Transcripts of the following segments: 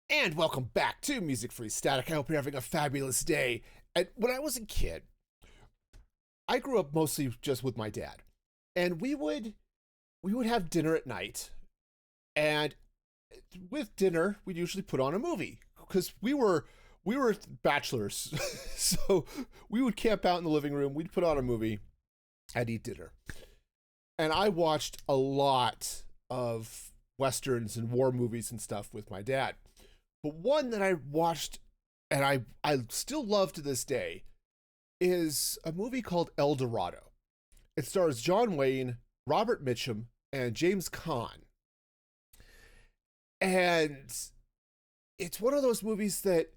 And welcome back to Music Free Static. I hope you're having a fabulous day. And when I was a kid, I grew up mostly just with my dad. And we would have dinner at night. And with dinner, we'd usually put on a movie because we were bachelors. So we would camp out in the living room, we'd put on a movie and eat dinner. And I watched a lot of westerns and war movies and stuff with my dad. But one that I watched and I still love to this day is a movie called El Dorado. It stars John Wayne, Robert Mitchum, and James Caan. And it's one of those movies that,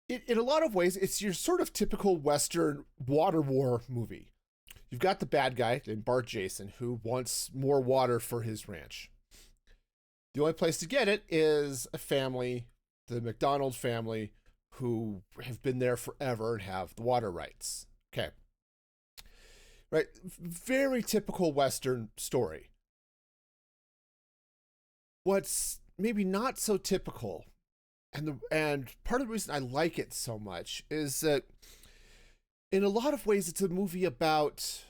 in a lot of ways, it's your sort of typical Western water war movie. You've got the bad guy named Bart Jason who wants more water for his ranch. The only place to get it is a family, the McDonald family, who have been there forever and have the water rights. Okay. Right. Very typical Western story. What's maybe not so typical, and part of the reason I like it so much is that in a lot of ways it's a movie about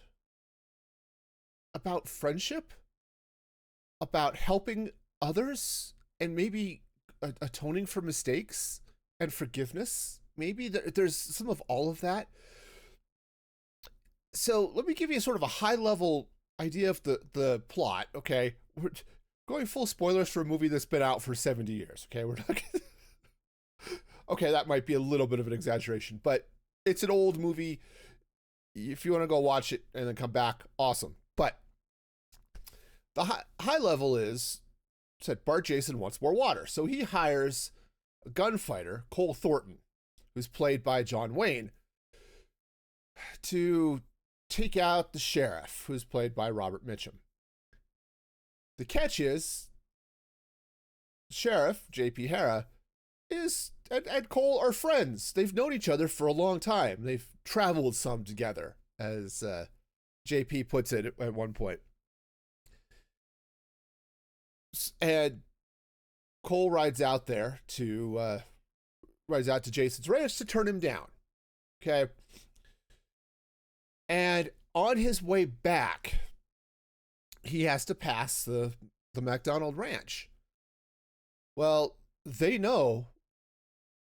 friendship, about helping others, and maybe atoning for mistakes and forgiveness. Maybe there's some of all of that. So let me give you sort of a high level idea of the plot. Okay, we're going full spoilers for a movie that's been out for 70 years. Okay, we're not. Okay, that might be a little bit of an exaggeration, but it's an old movie. If you want to go watch it and then come back, awesome. But the high level is said Bart Jason wants more water, so he hires a gunfighter, Cole Thornton, who's played by John Wayne, to take out the sheriff, who's played by Robert Mitchum. The catch is, Sheriff J.P. Hara and Cole are friends. They've known each other for a long time. They've traveled some together, as JP puts it at one point. And Cole rides out to Jason's ranch to turn him down. Okay. And on his way back, he has to pass the McDonald Ranch. Well, they know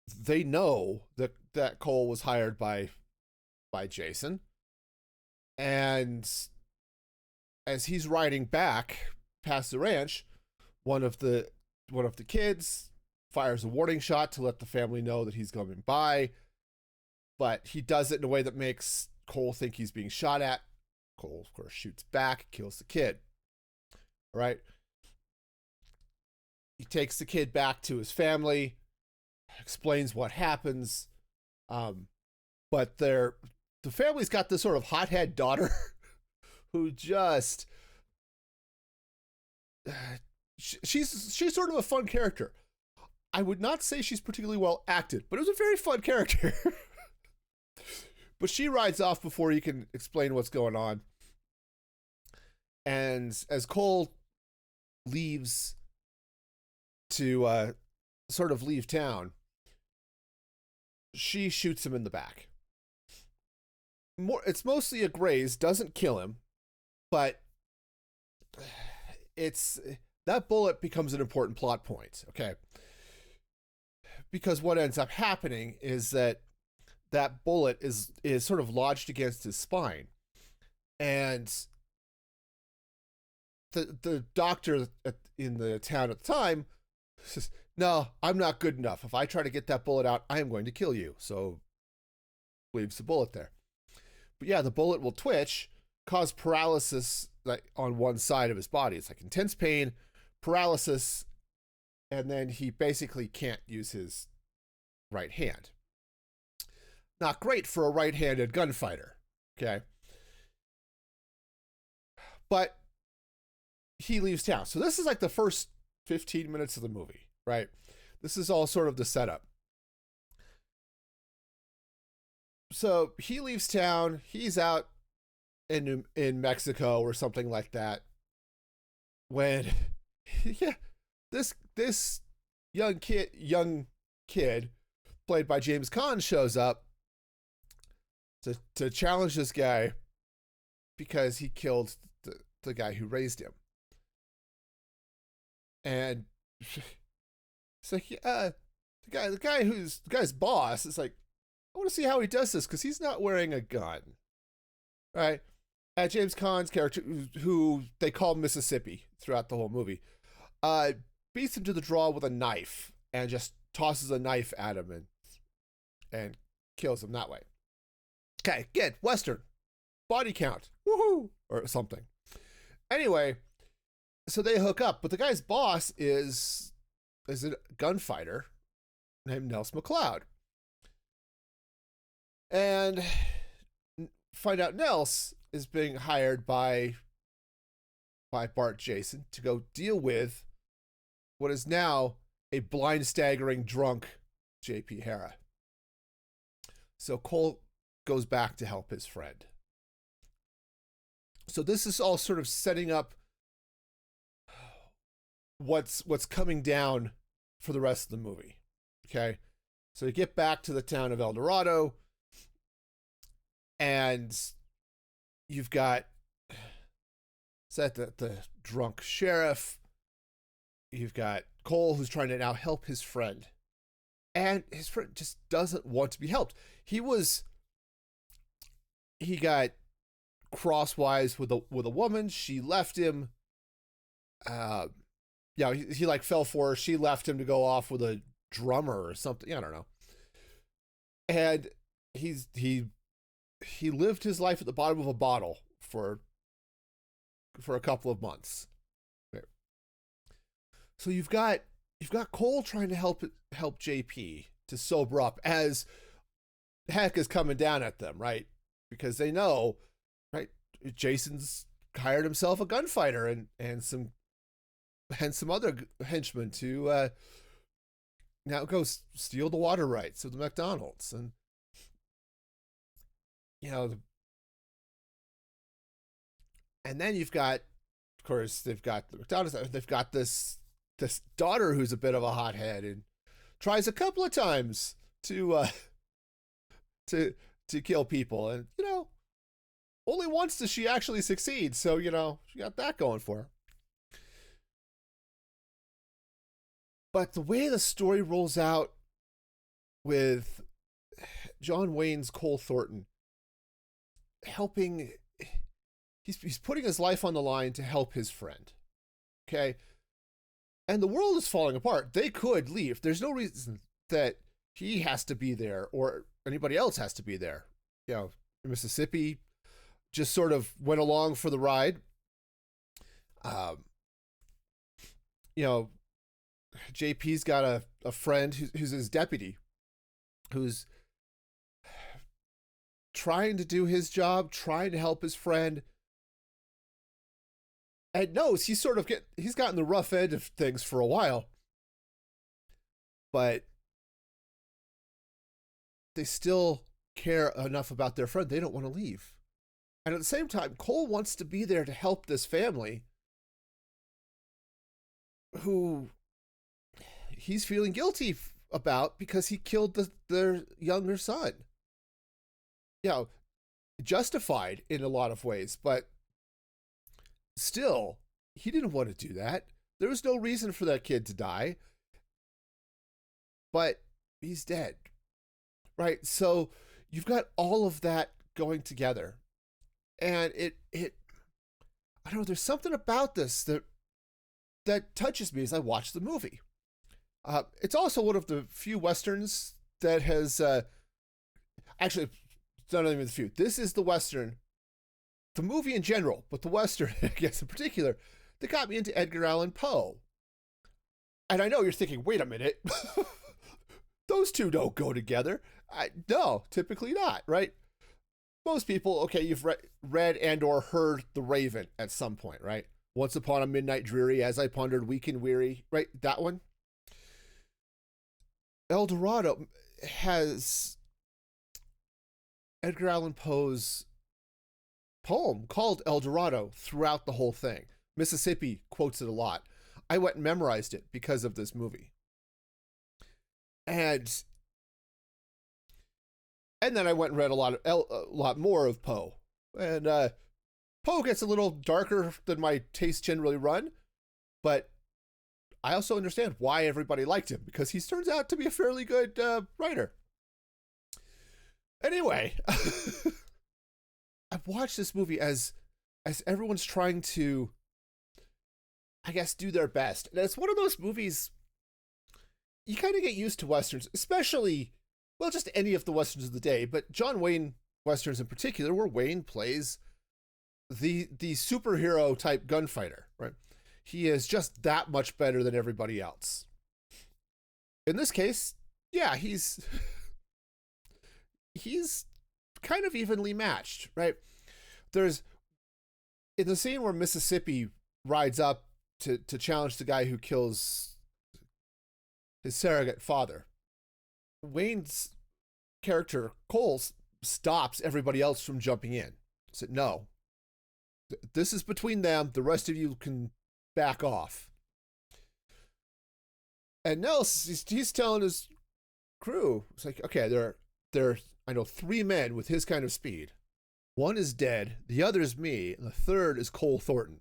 that Cole was hired by Jason. And as he's riding back past the ranch, one of the kids fires a warning shot to let the family know that he's coming by, but he does it in a way that makes Cole think he's being shot at. Cole, of course, shoots back, kills the kid. All right. He takes the kid back to his family, explains what happens, but the family's got this sort of hothead daughter who just she's sort of a fun character. I would not say she's particularly well acted, but it was a very fun character. But she rides off before you can explain what's going on. And as Cole leaves to sort of leave town, she shoots him in the back. It's mostly a graze, doesn't kill him, but that bullet becomes an important plot point. Okay, because what ends up happening is that bullet is sort of lodged against his spine, and the doctor in the town at the time says, "No, I'm not good enough. If I try to get that bullet out, I am going to kill you." So leaves the bullet there. But yeah, the bullet will twitch, cause paralysis like on one side of his body. It's like intense pain, paralysis, and then he basically can't use his right hand. Not great for a right-handed gunfighter. Okay. But he leaves town. So this is like the first 15 minutes of the movie, right? This is all sort of the setup. So he leaves town. He's out in Mexico or something like that. When, yeah, this young kid played by James Caan shows up to challenge this guy because he killed the guy who raised him. And it's like, yeah, the guy's boss is like, I want to see how he does this because he's not wearing a gun, right? And James Caan's character, who they call Mississippi throughout the whole movie, beats him to the draw with a knife and just tosses a knife at him and kills him that way. Okay, good. Western. Body count. Woohoo! Or something. Anyway, so they hook up, but the guy's boss is a gunfighter named Nels McLeod. And find out Nels is being hired by Bart Jason to go deal with what is now a blind, staggering, drunk J.P. Hara. So Cole goes back to help his friend. So this is all sort of setting up what's coming down for the rest of the movie. Okay? So you get back to the town of El Dorado, and you've got the drunk sheriff. You've got Cole, who's trying to now help his friend. And his friend just doesn't want to be helped. He got crosswise with a woman. She left him. He like fell for her. She left him to go off with a drummer or something. I don't know. And he lived his life at the bottom of a bottle for a couple of months. Okay. So you've got Cole trying to help JP to sober up as heck is coming down at them, right? Because they know, right? Jason's hired himself a gunfighter and some other henchmen to now go steal the water rights of the McDonald's. And and then you've got, of course, they've got the McDonald's. They've got this daughter who's a bit of a hothead and tries a couple of times to kill people, and only once does she actually succeed. So she got that going for her. But the way the story rolls out with John Wayne's Cole Thornton helping, he's putting his life on the line to help his friend. Okay? And the world is falling apart. They could leave. There's no reason that he has to be there or anybody else has to be there. Mississippi just sort of went along for the ride. JP's got a friend who's his deputy, who's trying to do his job, trying to help his friend, and knows he's gotten the rough end of things for a while, but they still care enough about their friend. They don't want to leave. And at the same time, Cole wants to be there to help this family who he's feeling guilty about because he killed their younger son. Justified in a lot of ways, but still, he didn't want to do that. There was no reason for that kid to die, but he's dead, right? So you've got all of that going together, and it I don't know, there's something about this that touches me as I watch the movie. It's also one of the few Westerns that has actually, it's not even the few. This is the Western, the movie in general, but the Western, I guess in particular, that got me into Edgar Allan Poe. And I know you're thinking, wait a minute, those two don't go together. No, typically not, right? Most people, okay, you've read and or heard The Raven at some point, right? Once Upon a Midnight Dreary, As I Pondered, Weak and Weary, right? That one. El Dorado has Edgar Allan Poe's poem called El Dorado throughout the whole thing. Mississippi quotes it a lot. I went and memorized it because of this movie. And then I went and read a lot more of Poe. And Poe gets a little darker than my tastes generally run, but I also understand why everybody liked him, because he turns out to be a fairly good writer. Anyway, I've watched this movie as everyone's trying to, I guess, do their best. And it's one of those movies, you kind of get used to Westerns, especially, well, just any of the Westerns of the day, but John Wayne Westerns in particular, where Wayne plays the superhero type gunfighter, right? He is just that much better than everybody else. In this case, yeah, he's kind of evenly matched, right? There's, in the scene where Mississippi rides up to challenge the guy who kills his surrogate father, Wayne's character, Cole, stops everybody else from jumping in. Said, no, this is between them. The rest of you can back off. And Nels, he's telling his crew, it's like, okay, there are, I know 3 men with his kind of speed. 1 is dead, the other is me, and the 3rd is Cole Thornton.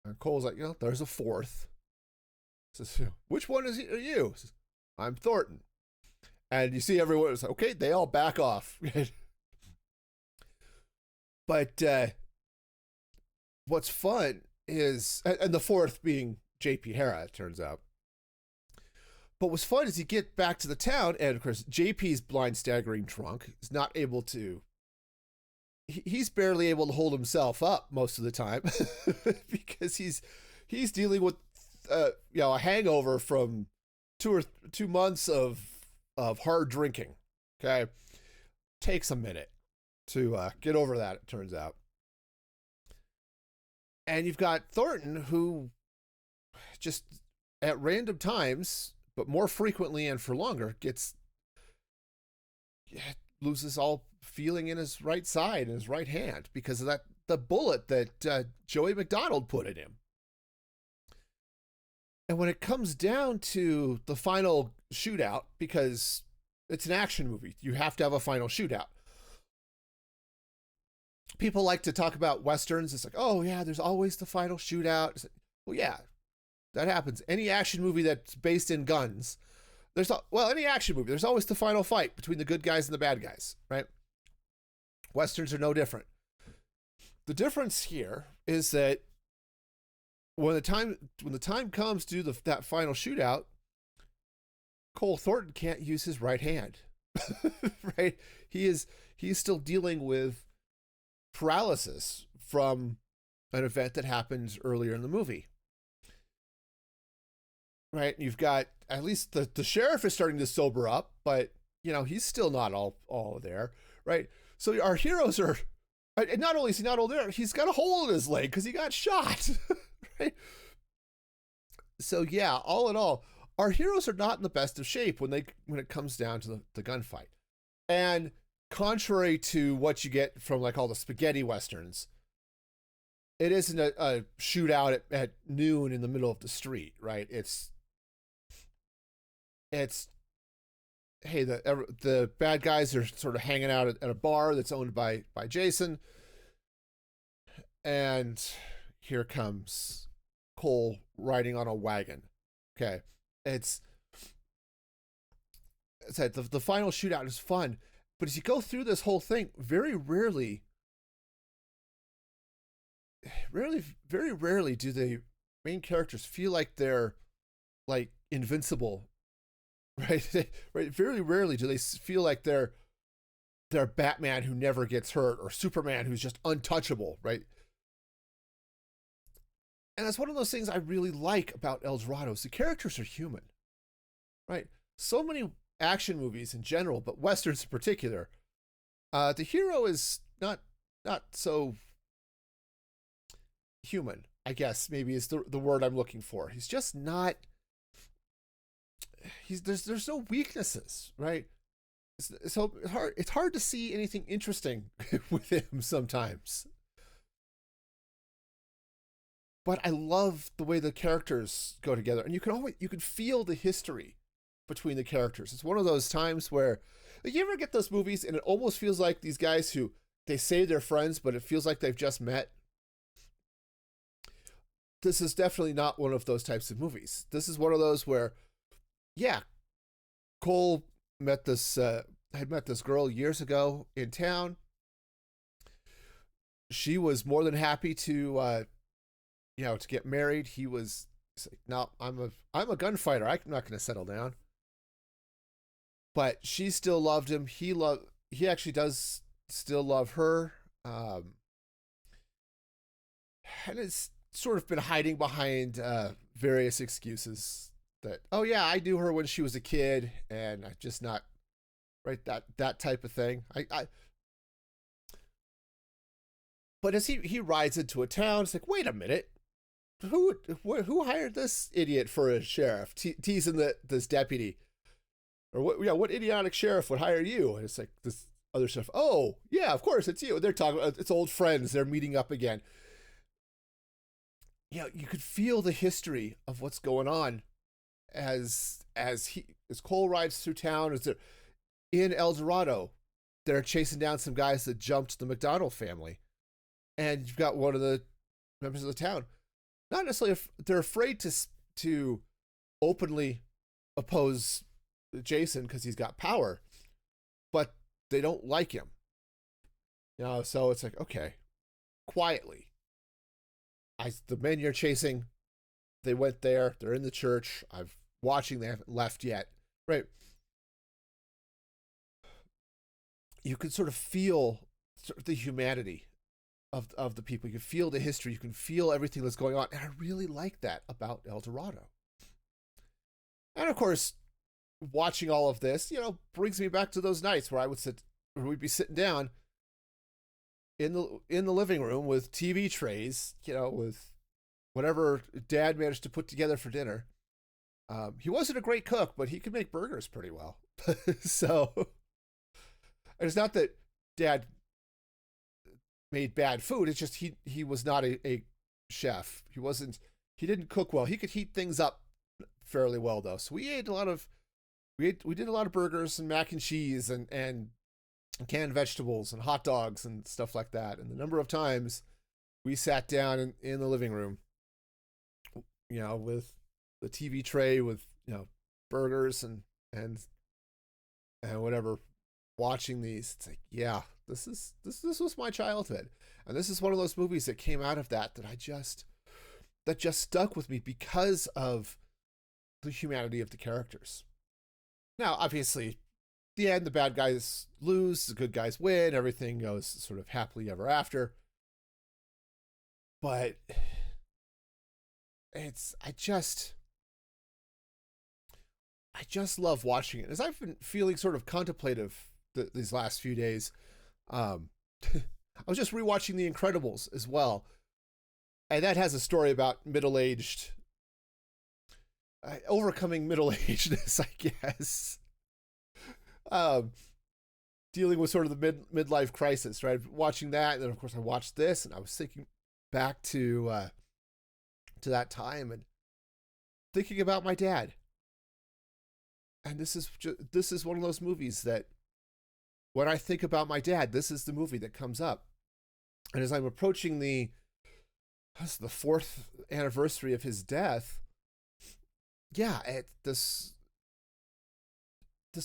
And Cole's like, there's a 4th. Says, which one are you? Says, I'm Thornton. And you see everyone is like, okay, they all back off. But what's fun is, and the 4th being J.P. Hara, it turns out. But what's fun is you get back to the town, and of course, JP's blind, staggering drunk. He's not able to, he's barely able to hold himself up most of the time because he's dealing with, a hangover from 2 months of hard drinking. Okay. Takes a minute to get over that, it turns out. And you've got Thornton, who just at random times, but more frequently and for longer, loses all feeling in his right side, in his right hand, because of the bullet that Joey McDonald put in him. And when it comes down to the final shootout, because it's an action movie, you have to have a final shootout. People like to talk about Westerns. It's like, oh yeah, there's always the final shootout. It's like, well, yeah, that happens. Any action movie that's based in guns, any action movie, there's always the final fight between the good guys and the bad guys, right? Westerns are no different. The difference here is that when the time comes to do that final shootout, Cole Thornton can't use his right hand, right? He's still dealing with paralysis from an event that happened earlier in the movie. Right? You've got, at least the sheriff is starting to sober up, but he's still not all there, right? So our heroes are, and not only is he not all there, he's got a hole in his leg because he got shot, right? So yeah, all in all, our heroes are not in the best of shape when it comes down to the gunfight. And contrary to what you get from like all the spaghetti Westerns, it isn't a shootout at noon in the middle of the street, right? It's hey, the bad guys are sort of hanging out at a bar that's owned by Jason, and here comes Cole riding on a wagon. Okay, it's the final shootout is fun, but as you go through this whole thing, very rarely do the main characters feel like they're like invincible, right? Right. Very rarely do they feel like they're Batman who never gets hurt, or Superman who's just untouchable, right? And that's one of those things I really like about El Dorado. The characters are human, right? So many action movies in general, but Westerns in particular, the hero is not so human, I guess maybe is the word I'm looking for. He's just not, there's no weaknesses, right? So it's hard to see anything interesting with him sometimes. but I love the way the characters go together, and you can feel the history between the characters. It's one of those times where, like, you ever get those movies and it almost feels like these guys who they say they're friends, but it feels like they've just met. This is definitely not one of those types of movies. This is one of those where, yeah, Cole had met this girl years ago in town. She was more than happy to to get married. He's like, no, I'm a gunfighter. I'm not going to settle down. But she still loved him. He actually does still love her. And it's sort of been hiding behind various excuses that, oh yeah, I knew her when she was a kid, and I just not right, that type of thing. But as he rides into a town, it's like, wait a minute, who hired this idiot for a sheriff? Teasing this deputy, or what idiotic sheriff would hire you? And it's like this other sheriff. Oh yeah, of course it's you. They're talking. It's old friends. They're meeting up again. You could feel the history of what's going on as Cole rides through town. As they're in El Dorado, they're chasing down some guys that jumped the McDonald family, and you've got one of the members of the town. Not necessarily, they're afraid to openly oppose Jason because he's got power, but they don't like him. So it's like, okay, quietly. The men you're chasing, they went there. They're in the church. I'm watching. They haven't left yet. Right. You can sort of feel the humanity of the people. You can feel the history. You can feel everything that's going on. And I really like that about El Dorado. And of course, watching all of this, brings me back to those nights where we'd be sitting down in the living room with TV trays, with whatever Dad managed to put together for dinner. He wasn't a great cook, but he could make burgers pretty well. So, and it's not that Dad made bad food. It's just he was not a chef. He didn't cook well. He could heat things up fairly well though. So we did a lot of burgers and mac and cheese and canned vegetables and hot dogs and stuff like that. And the number of times we sat down in the living room, with the TV tray with, burgers and whatever, watching these. It's like, yeah, this was my childhood. And this is one of those movies that came out of that just stuck with me because of the humanity of the characters. Now, obviously, the end, the bad guys lose, the good guys win, everything goes sort of happily ever after. But I just love watching it. As I've been feeling sort of contemplative these last few days, I was just rewatching The Incredibles as well. And that has a story about overcoming middle-agedness, I guess. Dealing with sort of the midlife crisis, right? Watching that, and then of course I watched this, and I was thinking back to that time and thinking about my dad. And this is one of those movies that, when I think about my dad, this is the movie that comes up. And as I'm approaching the 4th anniversary of his death, yeah, this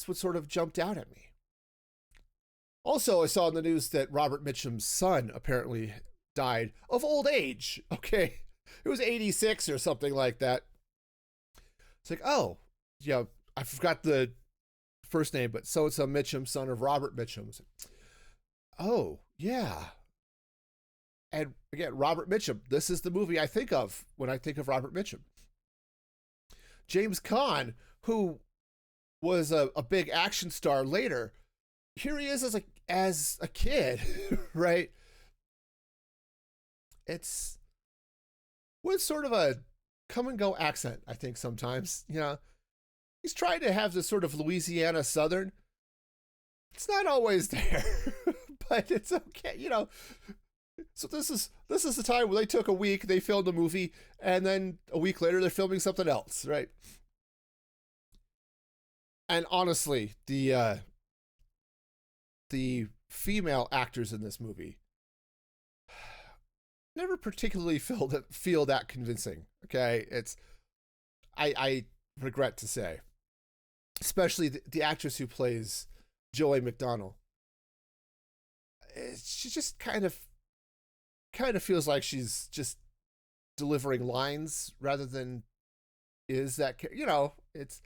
what sort of jumped out at me. Also, I saw in the news that Robert Mitchum's son apparently died of old age. Okay. It was 86 or something like that. It's like, oh, yeah, I forgot the first name, but so-and-so Mitchum, son of Robert Mitchum. Like, oh, yeah. And again, Robert Mitchum, this is the movie I think of when I think of Robert Mitchum. James Caan, who was a big action star later, here he is as a kid, right? It's with sort of a come and go accent, I think sometimes. He's trying to have this sort of Louisiana Southern. It's not always there, but it's okay. So this is the time where they took a week, they filmed a movie, and then a week later they're filming something else, right? And honestly, the female actors in this movie never particularly feel that convincing. Okay, it's I regret to say, especially the actress who plays Joey McDonnell. She just kind of feels like she's just delivering lines rather than is that, you know, it's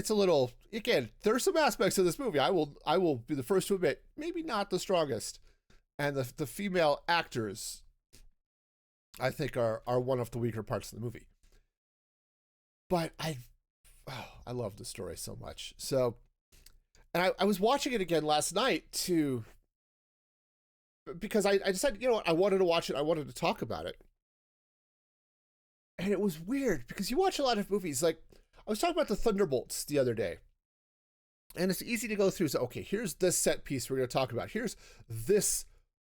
a little, again, there's some aspects of this movie I will be the first to admit maybe not the strongest, and the female actors I think are one of the weaker parts of the movie. But I love the story so much. So, and I was watching it again last night to because I decided, you know what, I wanted to watch it, I wanted to talk about it. And it was weird because you watch a lot of movies, like I was talking about the Thunderbolts the other day. And it's easy to go through. So, okay, here's this set piece we're going to talk about. Here's this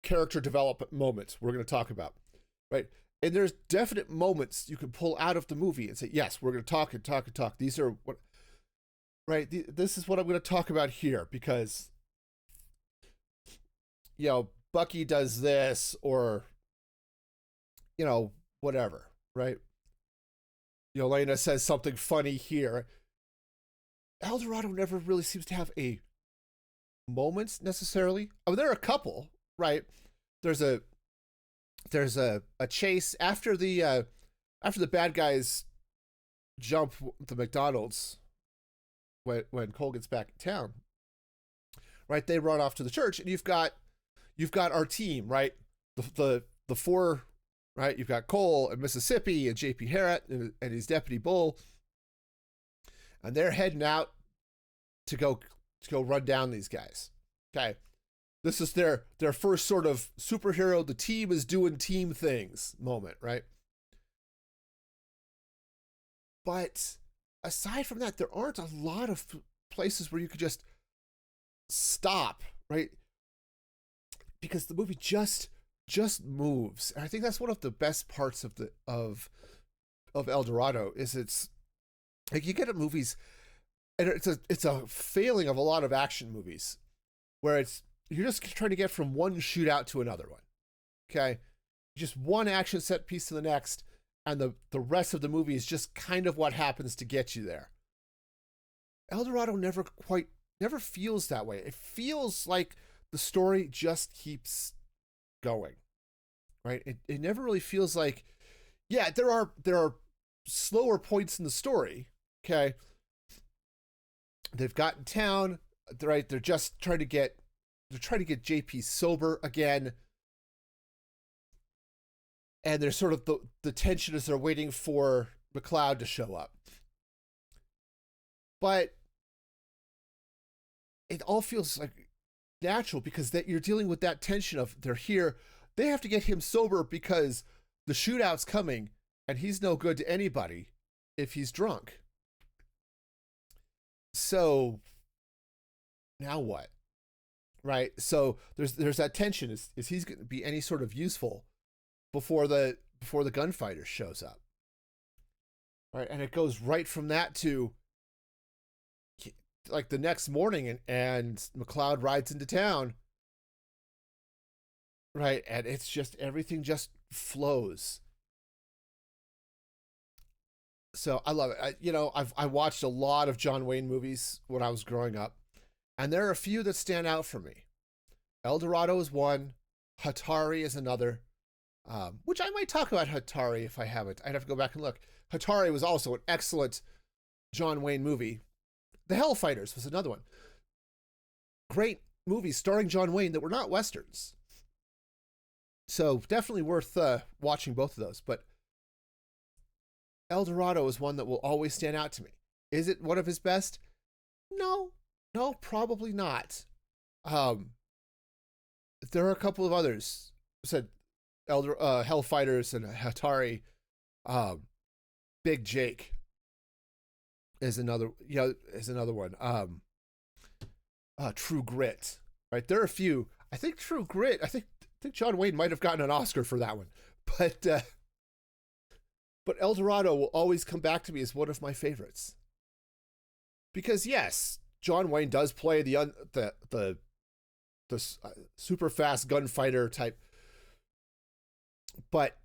character development moment we're going to talk about, right? And there's definite moments you can pull out of the movie and say, yes, we're going to talk and talk and talk. These are what, right? This is what I'm going to talk about here because, you know, Bucky does this or, you know, whatever, right? Yelena says something funny here. El Dorado never really seems to have a moment necessarily. I mean, there are a couple, right? There's a chase after the bad guys jump the McDonald's when Cole gets back in town. Right, they run off to the church, and you've got our team, right? The four, right? You've got Cole and Mississippi and JP Harrett and his deputy Bull, and they're heading out to go run down these guys. Okay, this is their first sort of superhero. The team is doing team things moment, right? But aside from that, there aren't a lot of places where you could just stop, right? Because the movie just moves, and I think that's one of the best parts of El Dorado is it's like you get at movies, and it's a failing of a lot of action movies, where you're just trying to get from one shootout to another one, okay? Just one action set piece to the next, and the rest of the movie is just kind of what happens to get you there. El Dorado never feels that way. It feels like the story just keeps going, right? It never really feels like, yeah, there are slower points in the story, okay? They've gotten town, right? They're trying to get JP sober again. And there's sort of the tension as they're waiting for McLeod to show up. But it all feels like natural because that you're dealing with that tension of they're here. They have to get him sober because the shootout's coming and he's no good to anybody if he's drunk. So now what? Right? So there's that tension. Is he's going to be any sort of useful before the gunfighter shows up? Right? And it goes right from that to like the next morning and McLeod rides into town. Right? And it's just everything just flows. So I love it. I watched a lot of John Wayne movies when I was growing up, and there are a few that stand out for me. El Dorado is one. Hatari is another. Which I might talk about Hatari if I haven't. I'd have to go back and look. Hatari was also an excellent John Wayne movie. The Hellfighters was another one. Great movies starring John Wayne that were not westerns. So definitely worth watching both of those. But El Dorado is one that will always stand out to me. Is it one of his best? No, probably not. There are a couple of others. I said Hellfighters and Hatari. Big Jake is another one. True Grit. Right, there are a few. I think True Grit. I think John Wayne might have gotten an Oscar for that one, but El Dorado will always come back to me as one of my favorites because yes, John Wayne does play the super fast gunfighter type, but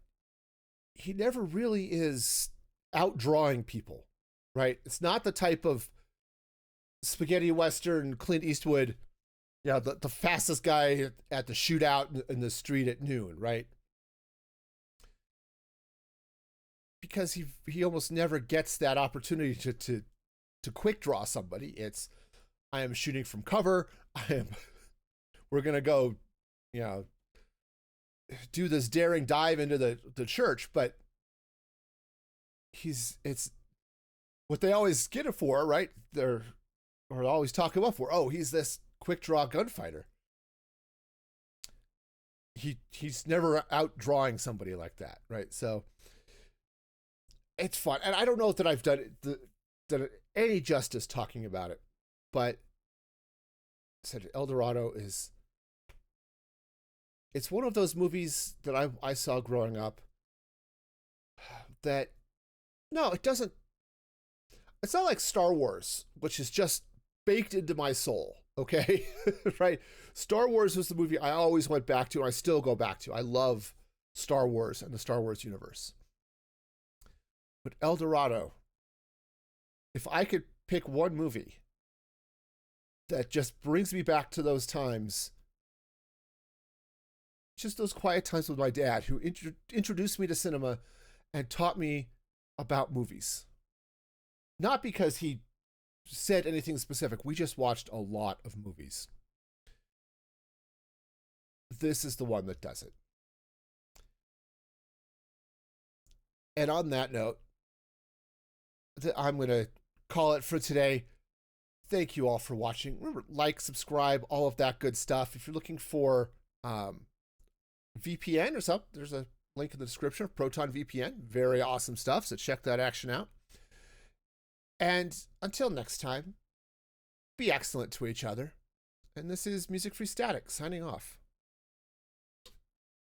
he never really is outdrawing people, right? It's not the type of spaghetti western Clint Eastwood, yeah, the fastest guy at the shootout in the street at noon, right? Because he almost never gets that opportunity to quick draw somebody. It's I am shooting from cover. We're gonna go, you know, do this daring dive into the church, but it's what they always get it for, right? Or always talk him up for. Oh, he's this quick draw gunfighter. He's never outdrawing somebody like that, right? So it's fun, and I don't know that I've done any justice talking about it, but I said El Dorado it's one of those movies that I saw growing up that no, it doesn't. It's not like Star Wars, which is just baked into my soul. Okay, right? Star Wars was the movie I always went back to, and I still go back to. I love Star Wars and the Star Wars universe. But El Dorado, if I could pick one movie that just brings me back to those times, just those quiet times with my dad, who introduced me to cinema and taught me about movies. Not because he said anything specific. We just watched a lot of movies. This is the one that does it. And on that note, I'm going to call it for today. Thank you all for watching. Remember, like, subscribe, all of that good stuff. If you're looking for VPN or something, there's a link in the description of Proton VPN. Very awesome stuff, so check that action out. And until next time, be excellent to each other. And this is Music Free Static signing off.